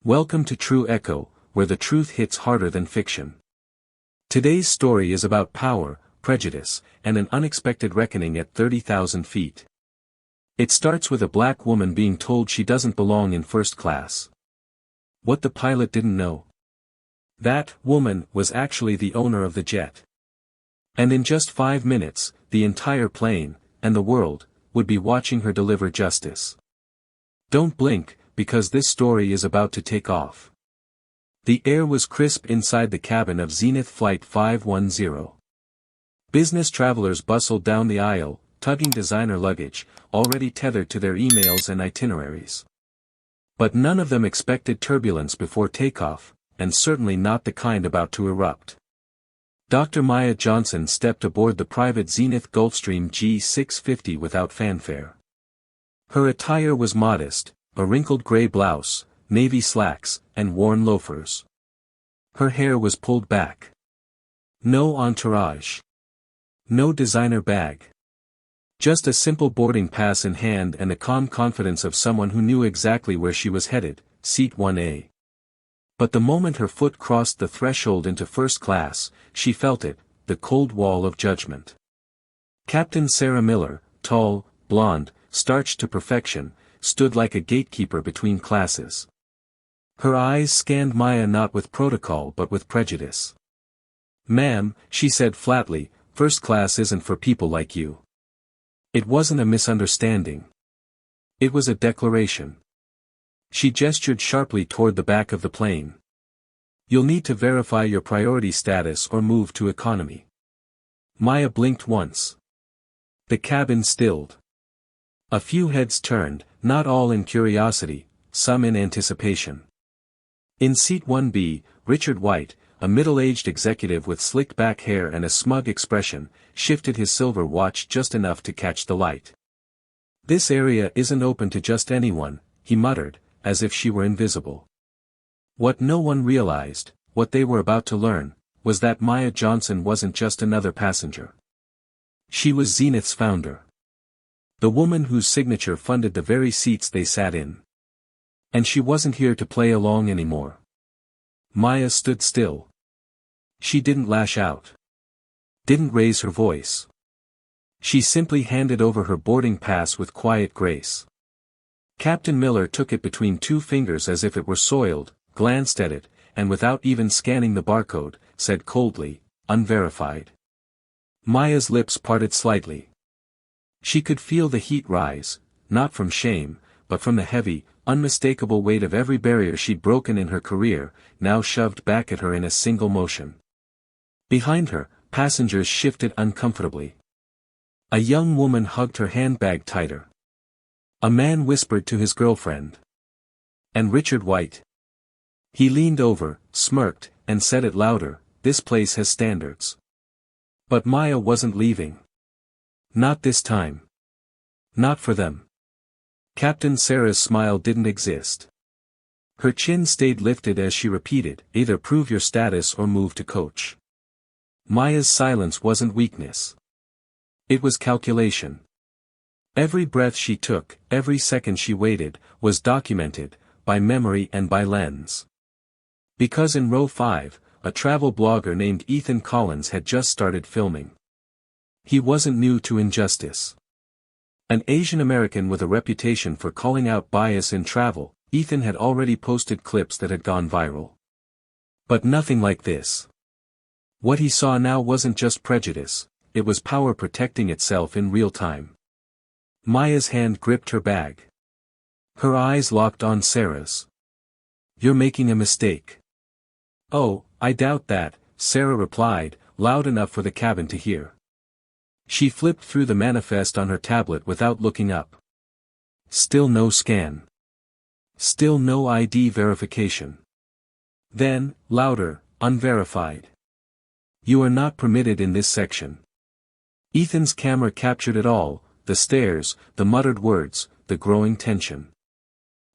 Welcome to True Echo, where the truth hits harder than fiction. Today's story is about power, prejudice, and an unexpected reckoning at 30,000 feet. It starts with a black woman being told she doesn't belong in first class. What the pilot didn't know. That woman was actually the owner of the jet. And in just 5 minutes, the entire plane, and the world, would be watching her deliver justice. Don't blink, because this story is about to take off. The air was crisp inside the cabin of Zenith Flight 510. Business travelers bustled down the aisle, tugging designer luggage, already tethered to their emails and itineraries. But none of them expected turbulence before takeoff, and certainly not the kind about to erupt. Dr. Maya Johnson stepped aboard the private Zenith Gulfstream G650 without fanfare. Her attire was modest, a wrinkled gray blouse, navy slacks, and worn loafers. Her hair was pulled back. No entourage. No designer bag. Just a simple boarding pass in hand and the calm confidence of someone who knew exactly where she was headed, seat 1A. But the moment her foot crossed the threshold into first class, she felt it, the cold wall of judgment. Captain Sarah Miller, tall, blonde, starched to perfection, stood like a gatekeeper between classes. Her eyes scanned Maya not with protocol but with prejudice. "Ma'am," she said flatly, "first class isn't for people like you." It wasn't a misunderstanding. It was a declaration. She gestured sharply toward the back of the plane. "You'll need to verify your priority status or move to economy." Maya blinked once. The cabin stilled. A few heads turned, not all in curiosity, some in anticipation. In seat 1B, Richard White, a middle-aged executive with slicked back hair and a smug expression, shifted his silver watch just enough to catch the light. "This area isn't open to just anyone," he muttered, as if she were invisible. What no one realized, what they were about to learn, was that Maya Johnson wasn't just another passenger. She was Zenith's founder. The woman whose signature funded the very seats they sat in. And she wasn't here to play along anymore. Maya stood still. She didn't lash out. Didn't raise her voice. She simply handed over her boarding pass with quiet grace. Captain Miller took it between 2 fingers as if it were soiled, glanced at it, and without even scanning the barcode, said coldly, "Unverified." Maya's lips parted slightly. She could feel the heat rise, not from shame, but from the heavy, unmistakable weight of every barrier she'd broken in her career, now shoved back at her in a single motion. Behind her, passengers shifted uncomfortably. A young woman hugged her handbag tighter. A man whispered to his girlfriend. And Richard White. He leaned over, smirked, and said it louder, "This place has standards." But Maya wasn't leaving. Not this time. Not for them. Captain Sarah's smile didn't exist. Her chin stayed lifted as she repeated, "Either prove your status or move to coach." Maya's silence wasn't weakness. It was calculation. Every breath she took, every second she waited, was documented, by memory and by lens. Because in row 5, a travel blogger named Ethan Collins had just started filming. He wasn't new to injustice. An Asian American with a reputation for calling out bias in travel, Ethan had already posted clips that had gone viral. But nothing like this. What he saw now wasn't just prejudice, it was power protecting itself in real time. Maya's hand gripped her bag. Her eyes locked on Sarah's. "You're making a mistake." "Oh, I doubt that," Sarah replied, loud enough for the cabin to hear. She flipped through the manifest on her tablet without looking up. Still no scan. Still no ID verification. Then, louder, "Unverified. You are not permitted in this section." Ethan's camera captured it all, the stares, the muttered words, the growing tension.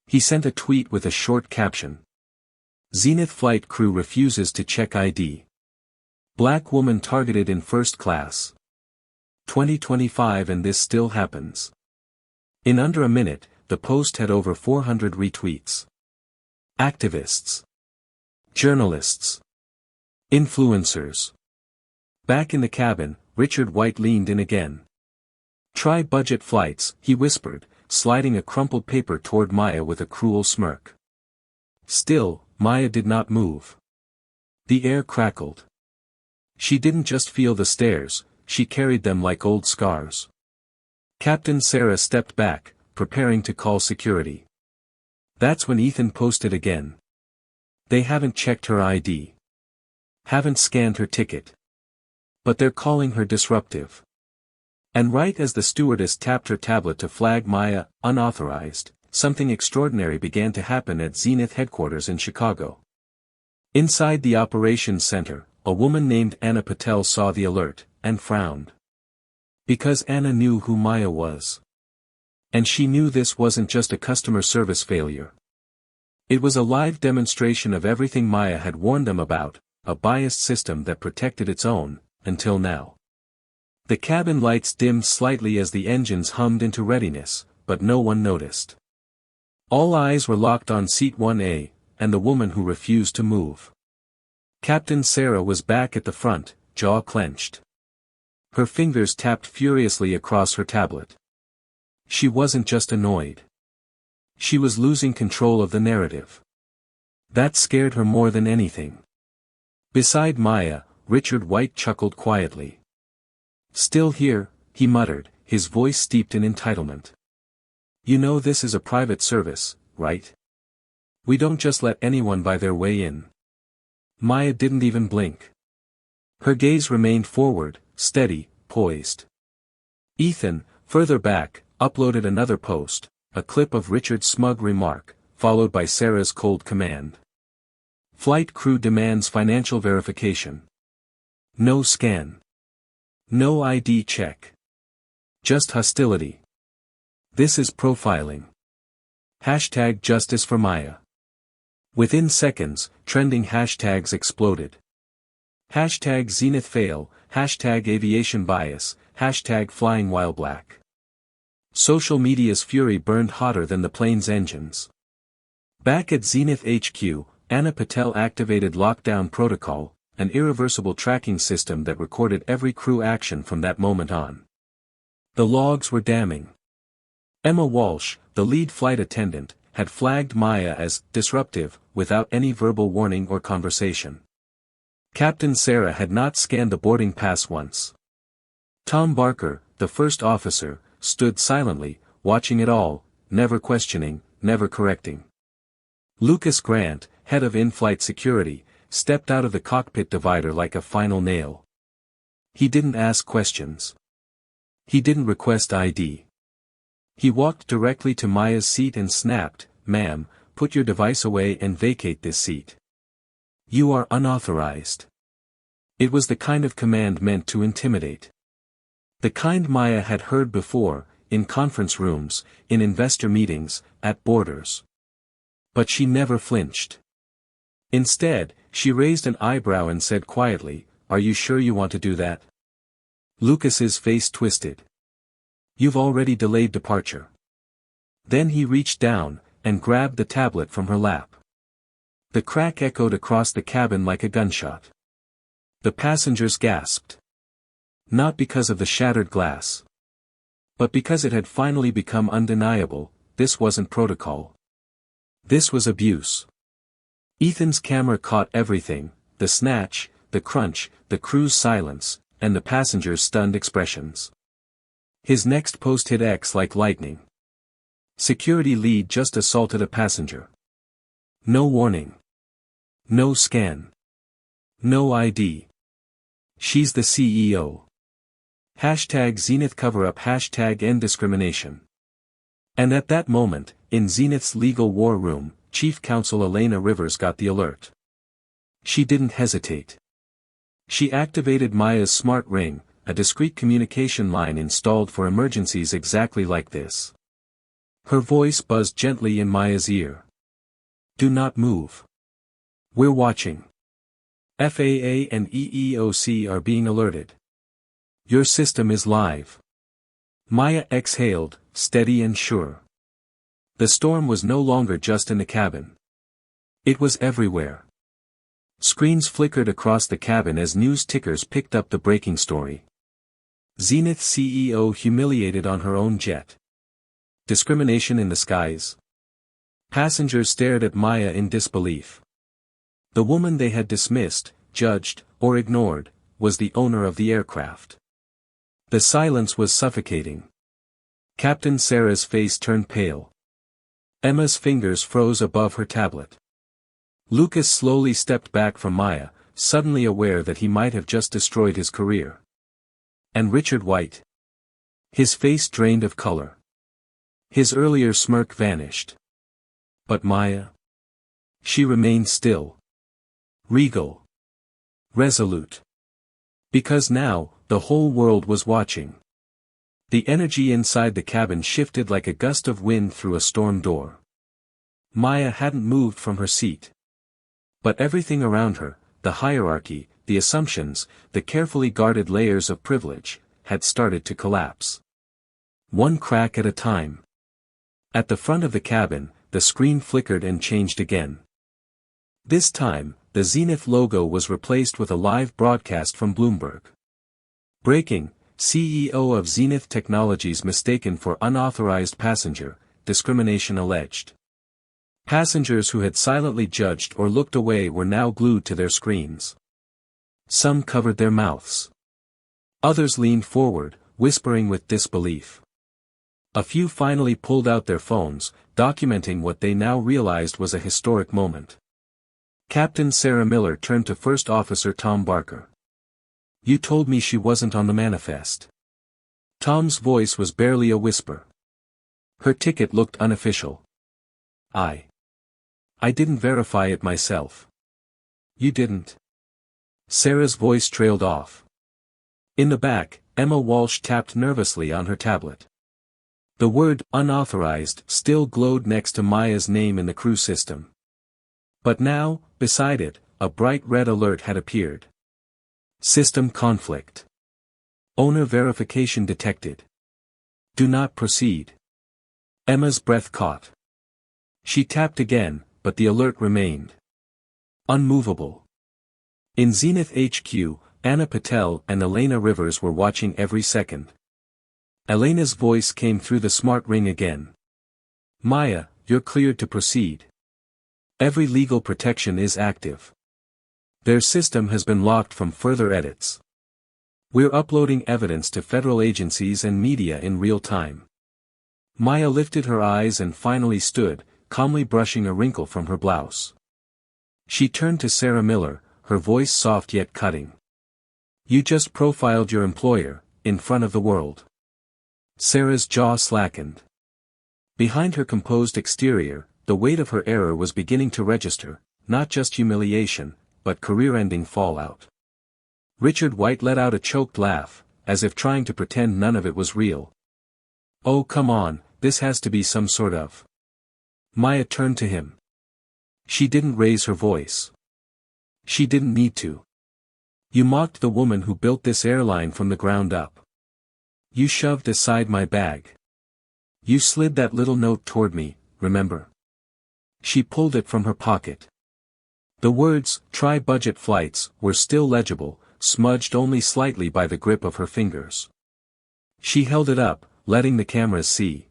He sent a tweet with a short caption. "Zenith flight crew refuses to check ID. Black woman targeted in first class. 2025 and this still happens." In under a minute, the post had over 400 retweets. Activists. Journalists. Influencers. Back in the cabin, Richard White leaned in again. "Try budget flights," he whispered, sliding a crumpled paper toward Maya with a cruel smirk. Still, Maya did not move. The air crackled. She didn't just feel the stares, she carried them like old scars. Captain Sarah stepped back, preparing to call security. That's when Ethan posted again. "They haven't checked her ID. Haven't scanned her ticket. But they're calling her disruptive." And right as the stewardess tapped her tablet to flag Maya unauthorized, something extraordinary began to happen at Zenith headquarters in Chicago. Inside the operations center, a woman named Anna Patel saw the alert, and frowned. Because Anna knew who Maya was. And she knew this wasn't just a customer service failure. It was a live demonstration of everything Maya had warned them about, a biased system that protected its own, until now. The cabin lights dimmed slightly as the engines hummed into readiness, but no one noticed. All eyes were locked on seat 1A, and the woman who refused to move. Captain Sarah was back at the front, jaw clenched. Her fingers tapped furiously across her tablet. She wasn't just annoyed. She was losing control of the narrative. That scared her more than anything. Beside Maya, Richard White chuckled quietly. "Still here," he muttered, his voice steeped in entitlement. "You know this is a private service, right? We don't just let anyone buy their way in." Maya didn't even blink. Her gaze remained forward, steady, poised. Ethan, further back, uploaded another post, a clip of Richard's smug remark, followed by Sarah's cold command. "Flight crew demands financial verification. No scan. No ID check. Just hostility. This is profiling. Hashtag justice for Maya." Within seconds, trending hashtags exploded. Hashtag Zenith fail, hashtag aviation bias, hashtag flying while black. Social media's fury burned hotter than the plane's engines. Back at Zenith HQ, Anna Patel activated lockdown protocol, an irreversible tracking system that recorded every crew action from that moment on. The logs were damning. Emma Walsh, the lead flight attendant, had flagged Maya as disruptive, without any verbal warning or conversation. Captain Sarah had not scanned the boarding pass once. Tom Barker, the first officer, stood silently, watching it all, never questioning, never correcting. Lucas Grant, head of in-flight security, stepped out of the cockpit divider like a final nail. He didn't ask questions. He didn't request ID. He walked directly to Maya's seat and snapped, "Ma'am, put your device away and vacate this seat. You are unauthorized." It was the kind of command meant to intimidate. The kind Maya had heard before, in conference rooms, in investor meetings, at borders. But she never flinched. Instead, she raised an eyebrow and said quietly, "Are you sure you want to do that?" Lucas's face twisted. "You've already delayed departure." Then he reached down, and grabbed the tablet from her lap. The crack echoed across the cabin like a gunshot. The passengers gasped. Not because of the shattered glass. But because it had finally become undeniable, this wasn't protocol. This was abuse. Ethan's camera caught everything, the snatch, the crunch, the crew's silence, and the passengers' stunned expressions. His next post hit X like lightning. Security lead just assaulted a passenger. No warning. No scan. No ID. She's the CEO. Hashtag Zenith cover-up, hashtag end discrimination. And at that moment, in Zenith's legal war room, Chief Counsel Elena Rivers got the alert. She didn't hesitate. She activated Maya's smart ring, a discreet communication line installed for emergencies exactly like this. Her voice buzzed gently in Maya's ear. "Do not move. We're watching. FAA and EEOC are being alerted. Your system is live." Maya exhaled, steady and sure. The storm was no longer just in the cabin. It was everywhere. Screens flickered across the cabin as news tickers picked up the breaking story. Zenith CEO humiliated on her own jet. Discrimination in the skies. Passengers stared at Maya in disbelief. The woman they had dismissed, judged, or ignored, was the owner of the aircraft. The silence was suffocating. Captain Sarah's face turned pale. Emma's fingers froze above her tablet. Lucas slowly stepped back from Maya, suddenly aware that he might have just destroyed his career. And Richard White. His face drained of color. His earlier smirk vanished. But Maya? She remained still. Regal. Resolute. Because now, the whole world was watching. The energy inside the cabin shifted like a gust of wind through a storm door. Maya hadn't moved from her seat. But everything around her, the hierarchy, the assumptions, the carefully guarded layers of privilege, had started to collapse. One crack at a time. At the front of the cabin, the screen flickered and changed again. This time, the Zenith logo was replaced with a live broadcast from Bloomberg. Breaking, CEO of Zenith Technologies mistaken for unauthorized passenger, discrimination alleged. Passengers who had silently judged or looked away were now glued to their screens. Some covered their mouths. Others leaned forward, whispering with disbelief. A few finally pulled out their phones, documenting what they now realized was a historic moment. Captain Sarah Miller turned to First Officer Tom Barker. "You told me she wasn't on the manifest." Tom's voice was barely a whisper. "Her ticket looked unofficial." I didn't verify it myself." "You didn't?" Sarah's voice trailed off. In the back, Emma Walsh tapped nervously on her tablet. The word, unauthorized, still glowed next to Maya's name in the crew system. But now, beside it, a bright red alert had appeared. System conflict. Owner verification detected. Do not proceed. Emma's breath caught. She tapped again, but the alert remained. Unmovable. In Zenith HQ, Anna Patel and Elena Rivers were watching every second. Elena's voice came through the smart ring again. "Maya, you're cleared to proceed. Every legal protection is active. Their system has been locked from further edits. We're uploading evidence to federal agencies and media in real time." Maya lifted her eyes and finally stood, calmly brushing a wrinkle from her blouse. She turned to Sarah Miller, her voice soft yet cutting. "You just profiled your employer, in front of the world." Sarah's jaw slackened. Behind her composed exterior, the weight of her error was beginning to register, not just humiliation, but career-ending fallout. Richard White let out a choked laugh, as if trying to pretend none of it was real. "Oh come on, this has to be some sort of..." Maya turned to him. She didn't raise her voice. She didn't need to. "You mocked the woman who built this airline from the ground up. You shoved aside my bag. You slid that little note toward me, remember?" She pulled it from her pocket. The words, "try budget flights," were still legible, smudged only slightly by the grip of her fingers. She held it up, letting the cameras see.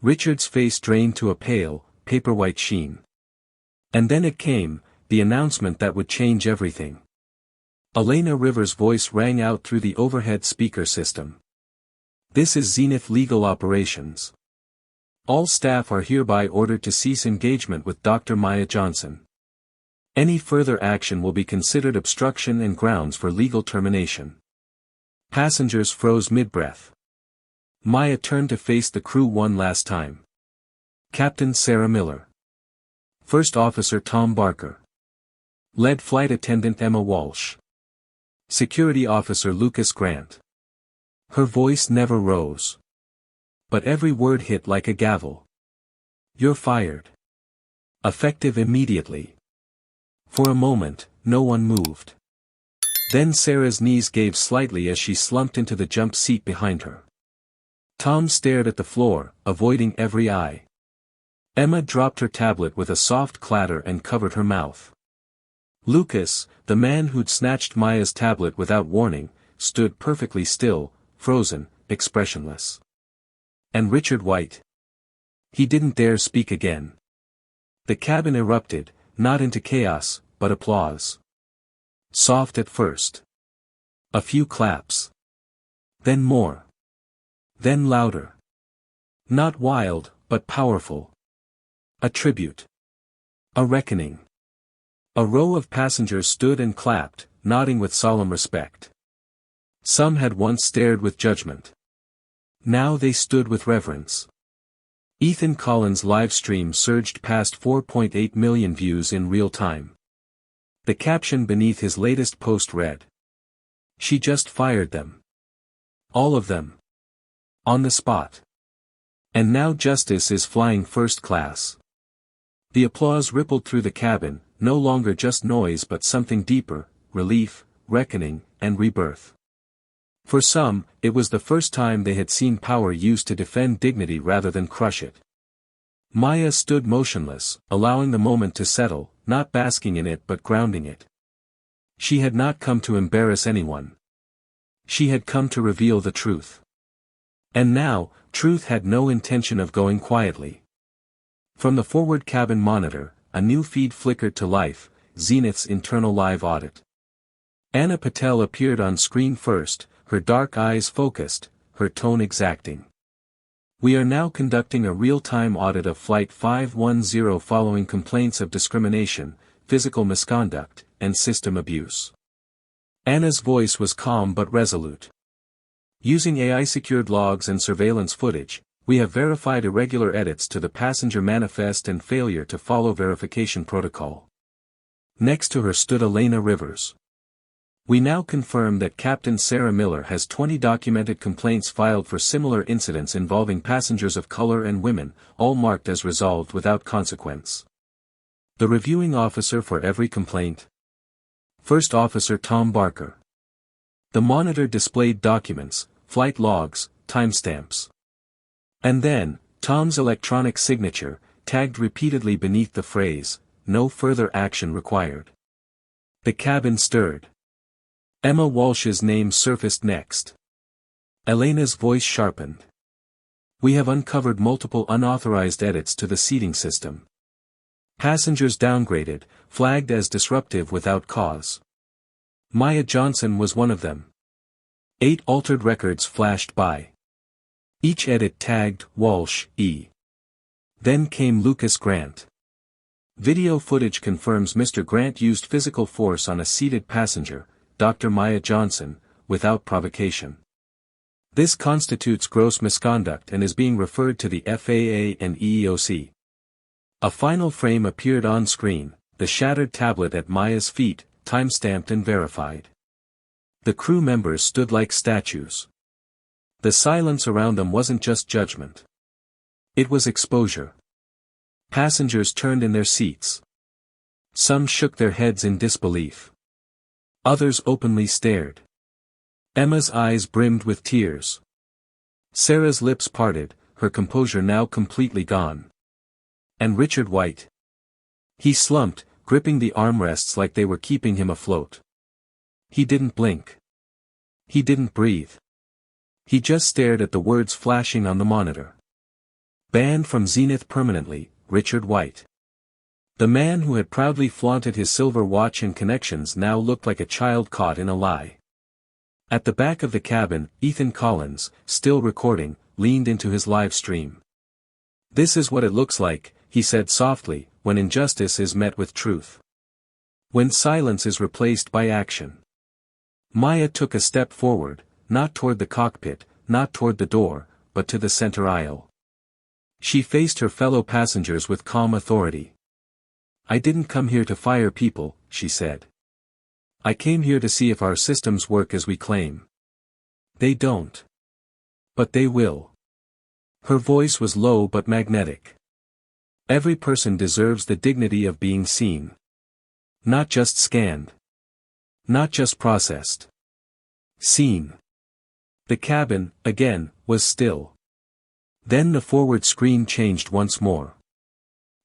Richard's face drained to a pale, paper-white sheen. And then it came, the announcement that would change everything. Elena Rivers' voice rang out through the overhead speaker system. "This is Zenith Legal Operations. All staff are hereby ordered to cease engagement with Dr. Maya Johnson. Any further action will be considered obstruction and grounds for legal termination." Passengers froze mid-breath. Maya turned to face the crew one last time. Captain Sarah Miller. First Officer Tom Barker. Lead Flight Attendant Emma Walsh. Security Officer Lucas Grant. Her voice never rose. But every word hit like a gavel. "You're fired. Effective immediately." For a moment, no one moved. Then Sarah's knees gave slightly as she slumped into the jump seat behind her. Tom stared at the floor, avoiding every eye. Emma dropped her tablet with a soft clatter and covered her mouth. Lucas, the man who'd snatched Maya's tablet without warning, stood perfectly still, frozen, expressionless. And Richard White. He didn't dare speak again. The cabin erupted, not into chaos, but applause. Soft at first. A few claps. Then more. Then louder. Not wild, but powerful. A tribute. A reckoning. A row of passengers stood and clapped, nodding with solemn respect. Some had once stared with judgment. Now they stood with reverence. Ethan Collins' live stream surged past 4.8 million views in real time. The caption beneath his latest post read, "She just fired them. All of them. On the spot. And now justice is flying first class." The applause rippled through the cabin, no longer just noise but something deeper, relief, reckoning, and rebirth. For some, it was the first time they had seen power used to defend dignity rather than crush it. Maya stood motionless, allowing the moment to settle, not basking in it but grounding it. She had not come to embarrass anyone. She had come to reveal the truth. And now, truth had no intention of going quietly. From the forward cabin monitor, a new feed flickered to life, Zenith's internal live audit. Anna Patel appeared on screen first, her dark eyes focused, her tone exacting. "We are now conducting a real-time audit of Flight 510 following complaints of discrimination, physical misconduct, and system abuse." Anna's voice was calm but resolute. "Using AI-secured logs and surveillance footage, we have verified irregular edits to the passenger manifest and failure to follow verification protocol." Next to her stood Elena Rivers. "We now confirm that Captain Sarah Miller has 20 documented complaints filed for similar incidents involving passengers of color and women, all marked as resolved without consequence." The reviewing officer for every complaint? First Officer Tom Barker. The monitor displayed documents, flight logs, timestamps. And then, Tom's electronic signature, tagged repeatedly beneath the phrase, "No further action required." The cabin stirred. Emma Walsh's name surfaced next. Elena's voice sharpened. "We have uncovered multiple unauthorized edits to the seating system. Passengers downgraded, flagged as disruptive without cause. Maya Johnson was one of them. 8 altered records flashed by. Each edit tagged Walsh, E. Then came Lucas Grant. Video footage confirms Mr. Grant used physical force on a seated passenger, Dr. Maya Johnson, without provocation. This constitutes gross misconduct and is being referred to the FAA and EEOC. A final frame appeared on screen, the shattered tablet at Maya's feet, timestamped and verified. The crew members stood like statues. The silence around them wasn't just judgment. It was exposure. Passengers turned in their seats. Some shook their heads in disbelief. Others openly stared. Emma's eyes brimmed with tears. Sarah's lips parted, her composure now completely gone. And Richard White. He slumped, gripping the armrests like they were keeping him afloat. He didn't blink. He didn't breathe. He just stared at the words flashing on the monitor. Banned from Zenith permanently, Richard White. The man who had proudly flaunted his silver watch and connections now looked like a child caught in a lie. At the back of the cabin, Ethan Collins, still recording, leaned into his live stream. "This is what it looks like," he said softly, "when injustice is met with truth. When silence is replaced by action." Maya took a step forward, not toward the cockpit, not toward the door, but to the center aisle. She faced her fellow passengers with calm authority. "I didn't come here to fire people," she said. "I came here to see if our systems work as we claim. They don't. But they will." Her voice was low but magnetic. "Every person deserves the dignity of being seen. Not just scanned. Not just processed. Seen." The cabin, again, was still. Then the forward screen changed once more.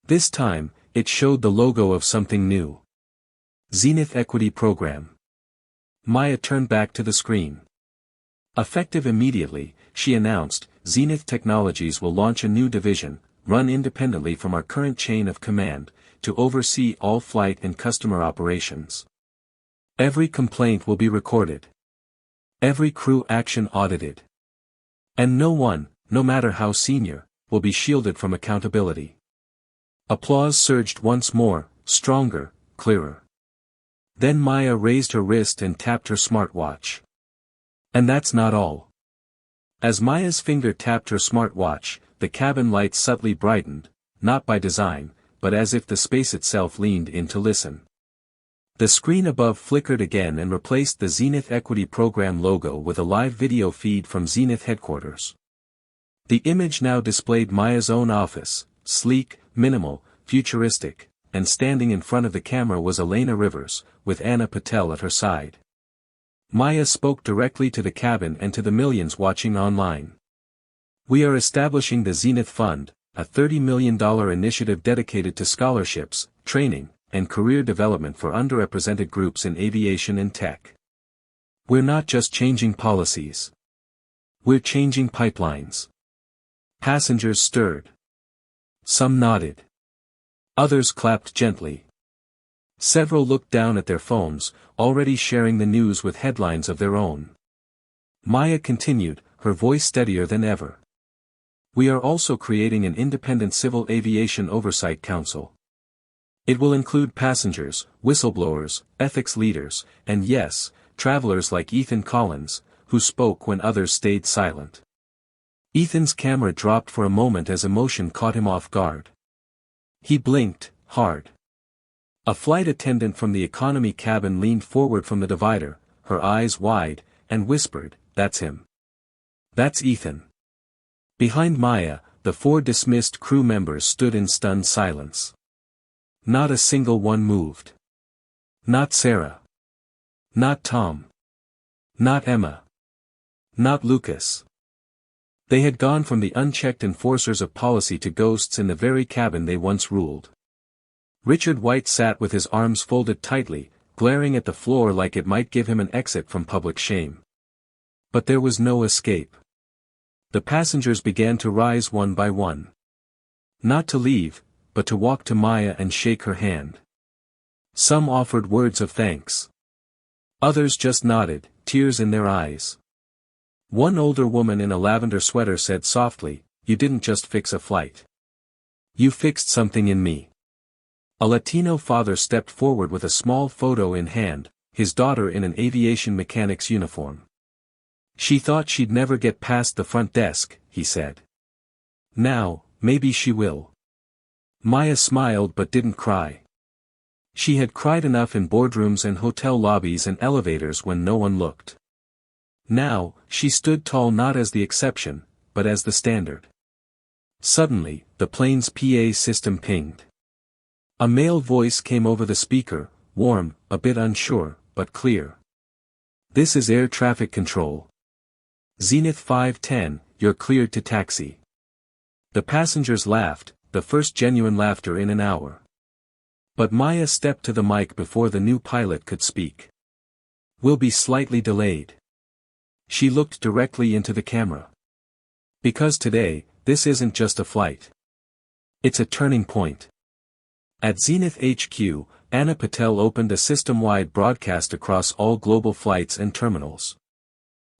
This time, it showed the logo of something new. Zenith Equity Program. Maya turned back to the screen. Effective immediately, she announced, Zenith Technologies will launch a new division, run independently from our current chain of command, to oversee all flight and customer operations. Every complaint will be recorded. Every crew action audited. And no one, no matter how senior, will be shielded from accountability. Applause surged once more, stronger, clearer. Then Maya raised her wrist and tapped her smartwatch. And that's not all. As Maya's finger tapped her smartwatch, the cabin lights subtly brightened, not by design, but as if the space itself leaned in to listen. The screen above flickered again and replaced the Zenith Equity Program logo with a live video feed from Zenith headquarters. The image now displayed Maya's own office, sleek, minimal, futuristic, and standing in front of the camera was Elena Rivers, with Anna Patel at her side. Maya spoke directly to the cabin and to the millions watching online. We are establishing the Zenith Fund, a $30 million initiative dedicated to scholarships, training, and career development for underrepresented groups in aviation and tech. We're not just changing policies. We're changing pipelines. Passengers stirred. Some nodded. Others clapped gently. Several looked down at their phones, already sharing the news with headlines of their own. Maya continued, her voice steadier than ever. We are also creating an independent civil aviation oversight council. It will include passengers, whistleblowers, ethics leaders, and yes, travelers like Ethan Collins, who spoke when others stayed silent. Ethan's camera dropped for a moment as emotion caught him off guard. He blinked, hard. A flight attendant from the economy cabin leaned forward from the divider, her eyes wide, and whispered, "That's him. That's Ethan." Behind Maya, the 4 dismissed crew members stood in stunned silence. Not a single one moved. Not Sarah. Not Tom. Not Emma. Not Lucas. They had gone from the unchecked enforcers of policy to ghosts in the very cabin they once ruled. Richard White sat with his arms folded tightly, glaring at the floor like it might give him an exit from public shame. But there was no escape. The passengers began to rise one by one. Not to leave, but to walk to Maya and shake her hand. Some offered words of thanks. Others just nodded, tears in their eyes. One older woman in a lavender sweater said softly, "You didn't just fix a flight. You fixed something in me." A Latino father stepped forward with a small photo in hand, his daughter in an aviation mechanic's uniform. "She thought she'd never get past the front desk," he said. "Now, maybe she will." Maya smiled but didn't cry. She had cried enough in boardrooms and hotel lobbies and elevators when no one looked. Now, she stood tall not as the exception, but as the standard. Suddenly, the plane's PA system pinged. A male voice came over the speaker, warm, a bit unsure, but clear. "This is air traffic control. Zenith 510, you're cleared to taxi." The passengers laughed, the first genuine laughter in an hour. But Maya stepped to the mic before the new pilot could speak. "We'll be slightly delayed." She looked directly into the camera. "Because today, this isn't just a flight. It's a turning point." At Zenith HQ, Anna Patel opened a system-wide broadcast across all global flights and terminals.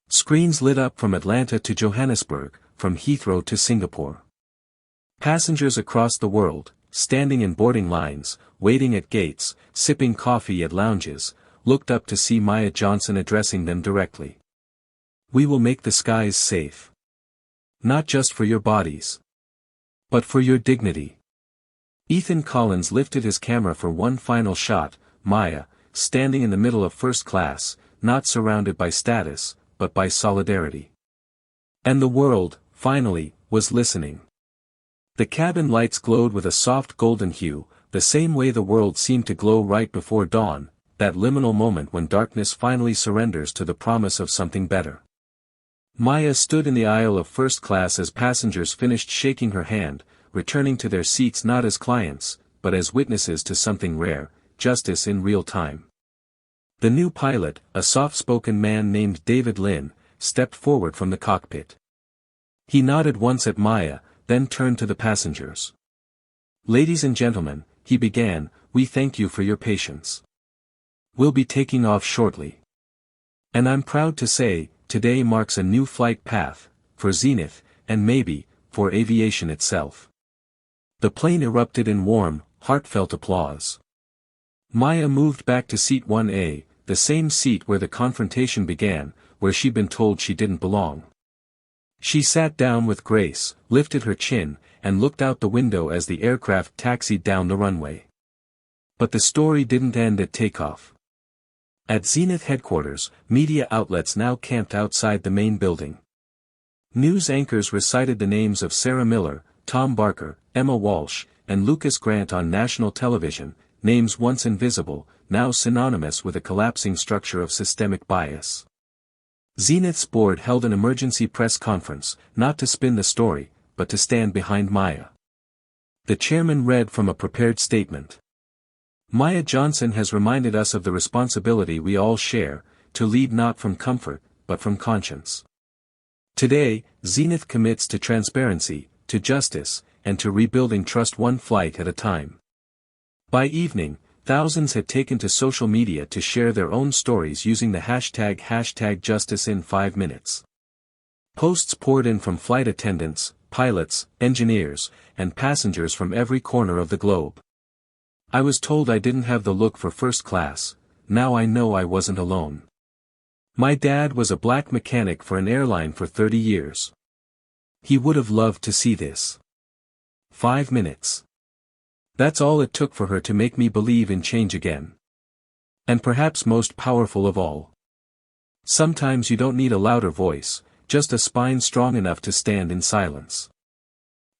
Screens lit up from Atlanta to Johannesburg, from Heathrow to Singapore. Passengers across the world, standing in boarding lines, waiting at gates, sipping coffee at lounges, looked up to see Maya Johnson addressing them directly. "We will make the skies safe. Not just for your bodies, but for your dignity." Ethan Collins lifted his camera for one final shot, Maya, standing in the middle of first class, not surrounded by status, but by solidarity. And the world, finally, was listening. The cabin lights glowed with a soft golden hue, the same way the world seemed to glow right before dawn, that liminal moment when darkness finally surrenders to the promise of something better. Maya stood in the aisle of first class as passengers finished shaking her hand, returning to their seats not as clients, but as witnesses to something rare, justice in real time. The new pilot, a soft-spoken man named David Lynn, stepped forward from the cockpit. He nodded once at Maya, then turned to the passengers. "Ladies and gentlemen," he began, "we thank you for your patience. We'll be taking off shortly. And I'm proud to say, today marks a new flight path, for Zenith, and maybe, for aviation itself." The plane erupted in warm, heartfelt applause. Maya moved back to seat 1A, the same seat where the confrontation began, where she'd been told she didn't belong. She sat down with grace, lifted her chin, and looked out the window as the aircraft taxied down the runway. But the story didn't end at takeoff. At Zenith headquarters, media outlets now camped outside the main building. News anchors recited the names of Sarah Miller, Tom Barker, Emma Walsh, and Lucas Grant on national television, names once invisible, now synonymous with a collapsing structure of systemic bias. Zenith's board held an emergency press conference, not to spin the story, but to stand behind Maya. The chairman read from a prepared statement. "Maya Johnson has reminded us of the responsibility we all share, to lead not from comfort, but from conscience. Today, Zenith commits to transparency, to justice, and to rebuilding trust one flight at a time." By evening, thousands had taken to social media to share their own stories using the hashtag #JusticeIn5Minutes. Posts poured in from flight attendants, pilots, engineers, and passengers from every corner of the globe. "I was told I didn't have the look for first class, now I know I wasn't alone. My dad was a black mechanic for an airline for 30 years. He would have loved to see this. 5 minutes. That's all it took for her to make me believe in change again." And perhaps most powerful of all, sometimes you don't need a louder voice, just a spine strong enough to stand in silence.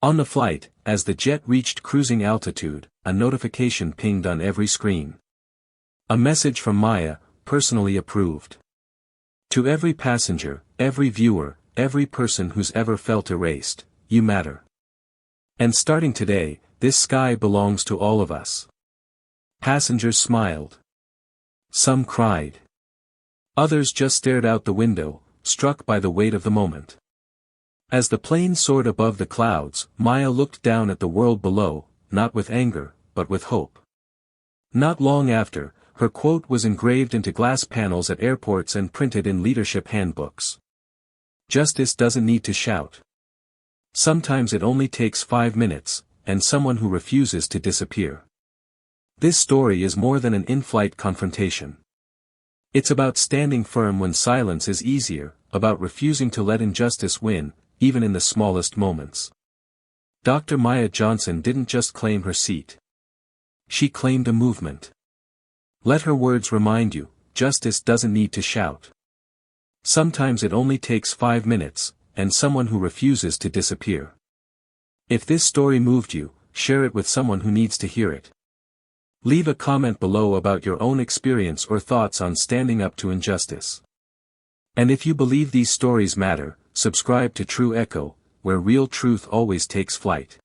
On the flight, as the jet reached cruising altitude, a notification pinged on every screen. A message from Maya, personally approved. "To every passenger, every viewer, every person who's ever felt erased, you matter. And starting today, this sky belongs to all of us." Passengers smiled. Some cried. Others just stared out the window, struck by the weight of the moment. As the plane soared above the clouds, Maya looked down at the world below, not with anger, but with hope. Not long after, her quote was engraved into glass panels at airports and printed in leadership handbooks. "Justice doesn't need to shout. Sometimes it only takes 5 minutes, and someone who refuses to disappear." This story is more than an in-flight confrontation. It's about standing firm when silence is easier, about refusing to let injustice win, even in the smallest moments. Dr. Maya Johnson didn't just claim her seat. She claimed a movement. Let her words remind you, justice doesn't need to shout. Sometimes it only takes 5 minutes, and someone who refuses to disappear. If this story moved you, share it with someone who needs to hear it. Leave a comment below about your own experience or thoughts on standing up to injustice. And if you believe these stories matter, subscribe to True Echo, where real truth always takes flight.